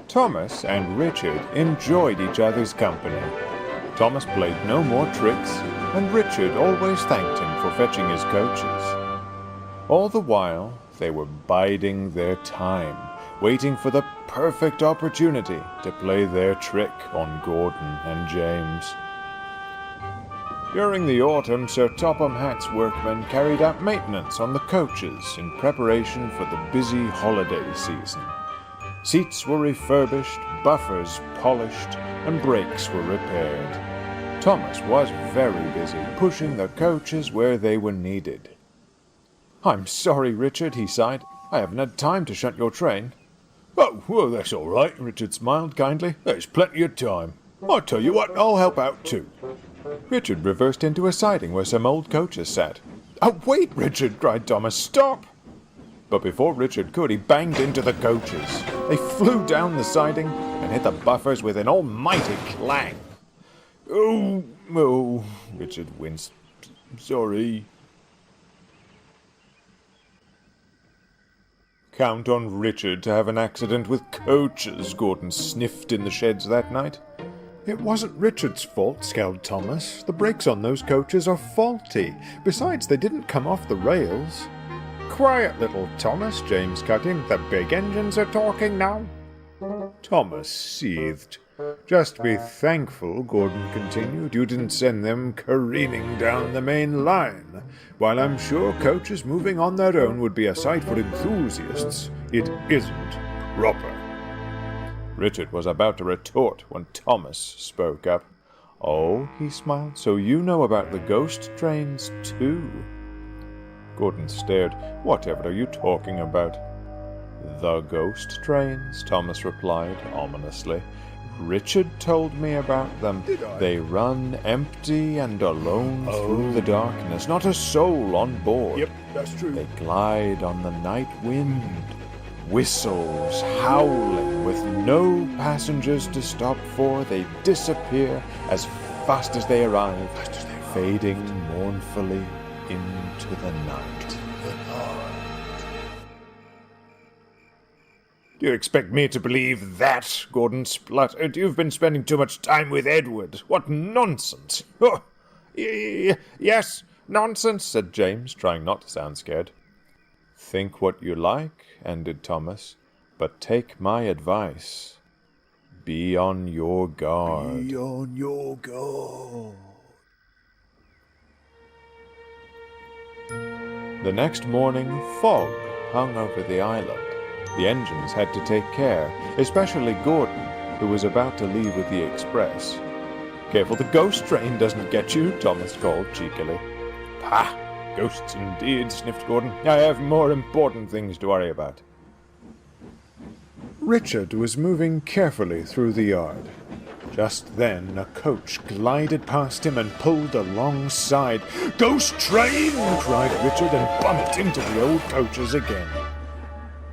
Thomas and Richard enjoyed each other's company. Thomas played no more tricks, and Richard always thanked him for fetching his coaches. All the while, they were biding their time, waiting for the perfect opportunity to play their trick on Gordon and James. During the autumn, Sir Topham Hatt's workmen carried out maintenance on the coaches in preparation for the busy holiday season. Seats were refurbished, buffers polished, and brakes were repaired. Thomas was very busy pushing the coaches where they were needed. "I'm sorry, Richard," he sighed. "I haven't had time to shunt your train." "Oh, well, that's all right," Richard smiled kindly. "There's plenty of time. I'll tell you what, I'll help out too." Richard reversed into a siding where some old coaches sat. "Oh, wait, Richard!" cried Thomas. "Stop!" But before Richard could, he banged into the coaches. They flew down the siding and hit the buffers with an almighty clang. Oh, Richard winced. "Sorry." "Count on Richard to have an accident with coaches," Gordon sniffed in the sheds that night. "It wasn't Richard's fault," scowled Thomas. "The brakes on those coaches are faulty. Besides, they didn't come off the rails." "Quiet, little Thomas," James cut in. "The big engines are talking now." Thomas seethed. "Just be thankful," Gordon continued, "you didn't send them careening down the main line. While I'm sure coaches moving on their own would be a sight for enthusiasts, it isn't proper." Richard was about to retort when Thomas spoke up. "Oh," he smiled, "so you know about the ghost trains, too?" Gordon stared. "Whatever are you talking about?" "The ghost trains," Thomas replied ominously. "Richard told me about them. Did I? They run empty and alone through the darkness, not a soul on board. Yep, that's true. They glide on the night wind, whistles howling with no passengers to stop for. They disappear as fast as they arrive, fading mournfully into the night." "Do you expect me to believe that?" Gordon spluttered. "You've been spending too much time with Edward. What nonsense!" "Oh, yes, nonsense," said James, trying not to sound scared. "Think what you like," ended Thomas, "but take my advice. Be on your guard." Be on your guard. The next morning, fog hung over the island. The engines had to take care, especially Gordon, who was about to leave with the express. "Careful the ghost train doesn't get you," Thomas called cheekily. "Pah! Ghosts indeed," sniffed Gordon. "I have more important things to worry about." Richard was moving carefully through the yard. Just then a coach glided past him and pulled alongside. "Ghost train!" cried Richard and bumped into the old coaches again.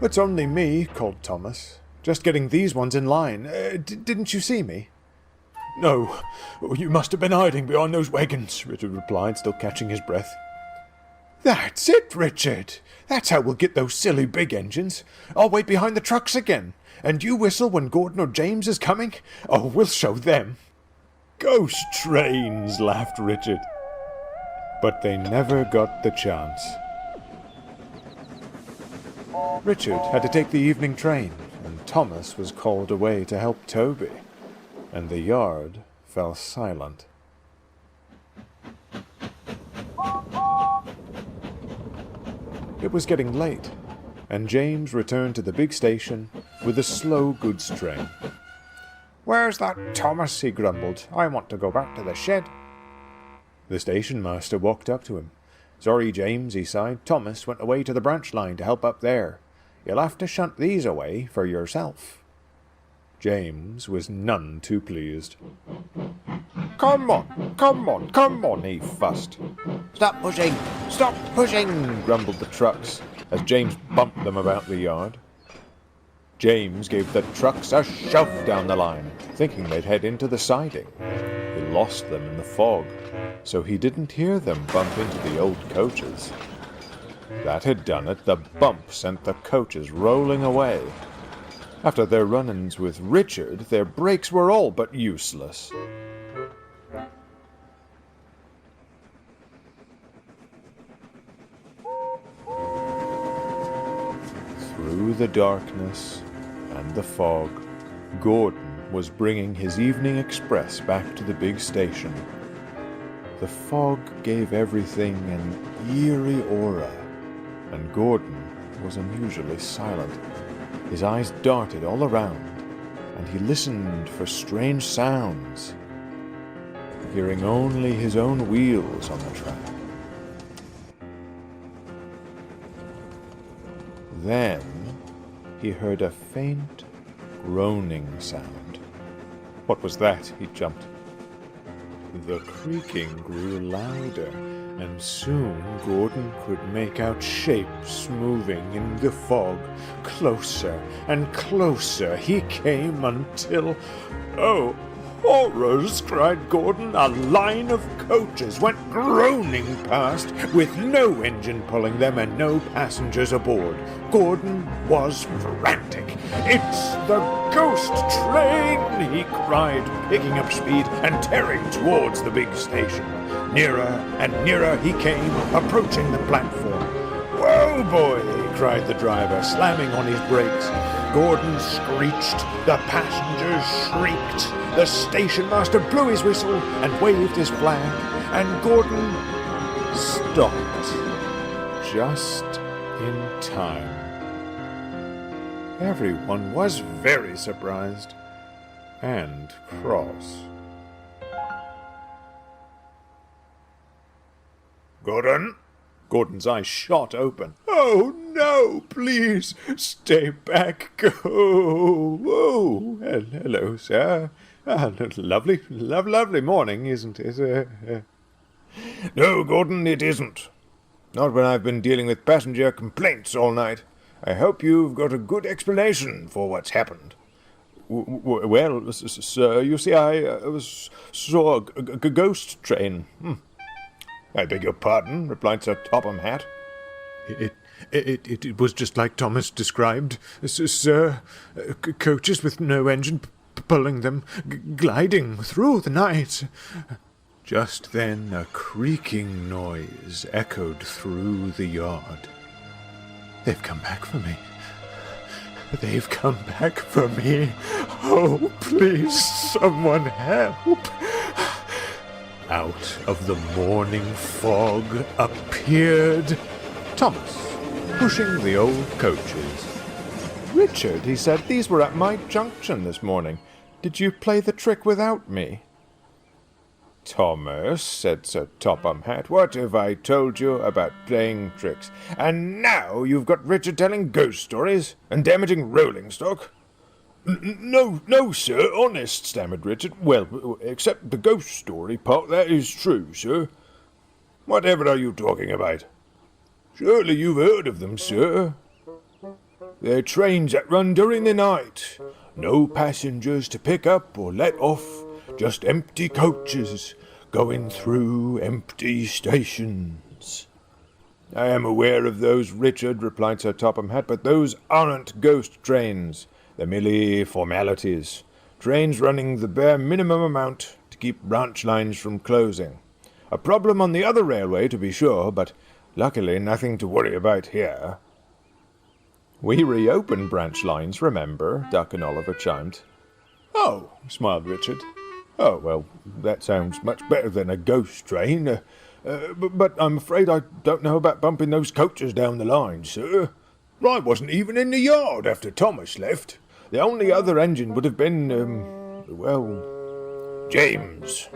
"It's only me," called Thomas. "Just getting these ones in line. Didn't you see me?" "No, you must have been hiding behind those wagons," Richard replied, still catching his breath. "That's it, Richard! That's how we'll get those silly big engines. I'll wait behind the trucks again, and you whistle when Gordon or James is coming. Oh, we'll show them." "Ghost trains," laughed Richard. But they never got the chance. Richard had to take the evening train, and Thomas was called away to help Toby, and the yard fell silent. It was getting late, and James returned to the big station with a slow goods train. "Where's that Thomas?" he grumbled. "I want to go back to the shed." The station master walked up to him. "Sorry, James," he sighed. "Thomas went away to the branch line to help up there. You'll have to shunt these away for yourself." James was none too pleased. Come on, he fussed. Stop pushing, Grumbled the trucks as James bumped them about the yard. James gave the trucks a shove down the line, thinking they'd head into the siding. He lost them in the fog, so he didn't hear them bump into the old coaches. That had done it. The bump sent the coaches rolling away. After their run-ins with Richard, their brakes were all but useless. Through the darkness and the fog, Gordon was bringing his evening express back to the big station. The fog gave everything an eerie aura, and Gordon was unusually silent. His eyes darted all around, and he listened for strange sounds, hearing only his own wheels on the track. Then he heard a faint groaning sound. What was that? He jumped. The creaking grew louder, and soon Gordon could make out shapes moving in the fog. Closer and closer he came until... "Oh, horrors!" cried Gordon. A line of coaches went groaning past, with no engine pulling them and no passengers aboard. Gordon was frantic. "It's the ghost train!" he cried, picking up speed and tearing towards the big station. Nearer and nearer he came, approaching the platform. "Whoa, boy!" cried the driver, slamming on his brakes. Gordon screeched, the passengers shrieked, the station master blew his whistle and waved his flag, and Gordon stopped just in time. Everyone was very surprised and cross. Gordon? Gordon's eyes shot open. "Oh, no, please, stay back. Go. Oh, hello, sir. Lovely morning, isn't it? No, Gordon, it isn't. Not when I've been dealing with passenger complaints all night. I hope you've got a good explanation for what's happened." Well, sir, you see, I saw a ghost train." I beg your pardon, replied Sir Topham Hatt. It was just like Thomas described, sir. Coaches with no engine pulling them, gliding through the night. Just then a creaking noise echoed through the yard. "They've come back for me. They've come back for me. Oh, please, someone help." Out of the morning fog appeared Thomas, pushing the old coaches. "Richard," he said, "these were at my junction this morning. Did you play the trick without me?" "Thomas," said Sir Topham Hatt, "what have I told you about playing tricks? And now you've got Richard telling ghost stories and damaging rolling stock." No, sir, honest," stammered Richard. "Well, except the ghost story part, that is true, sir." "Whatever are you talking about?" "Surely you've heard of them, sir. They're trains that run during the night. No passengers to pick up or let off, just empty coaches going through empty stations." "I am aware of those, Richard," replied Sir Topham Hatt, "but those aren't ghost trains. They're merely formalities. Trains running the bare minimum amount to keep branch lines from closing. A problem on the other railway, to be sure, but luckily nothing to worry about here." "We reopened branch lines, remember," Duck and Oliver chimed. "Oh," smiled Richard. "Oh, well, that sounds much better than a ghost train. But I'm afraid I don't know about bumping those coaches down the line, sir. I wasn't even in the yard after Thomas left. The only other engine would have been, James."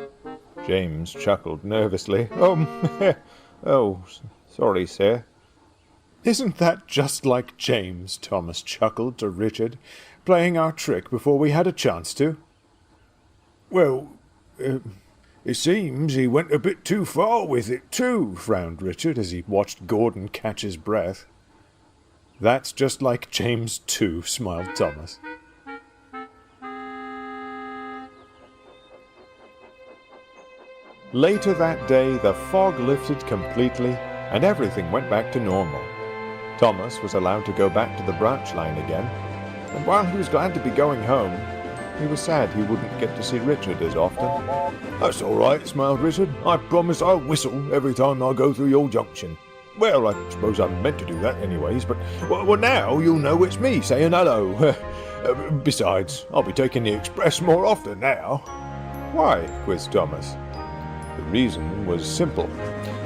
James chuckled nervously. Oh, sorry, sir." "Isn't that just like James?" Thomas chuckled to Richard, "playing our trick before we had a chance to." "Well, it seems he went a bit too far with it, too," frowned Richard as he watched Gordon catch his breath. "That's just like James, too," smiled Thomas. Later that day, the fog lifted completely, and everything went back to normal. Thomas was allowed to go back to the branch line again. And while he was glad to be going home, he was sad he wouldn't get to see Richard as often. That's all right, smiled Richard. I promise I'll whistle every time I go through your junction. Well, I suppose I meant to do that anyways, but well, now you'll know it's me saying hello. Besides, I'll be taking the express more often now. Why? Quizzed Thomas. The reason was simple.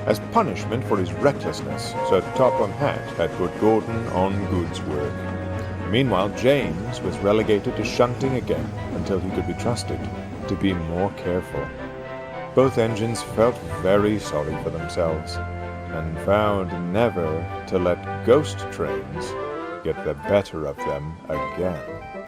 As punishment for his recklessness, Sir Topham Hatt had put Gordon on goods work. Meanwhile, James was relegated to shunting again until he could be trusted to be more careful. Both engines felt very sorry for themselves and vowed never to let ghost trains get the better of them again.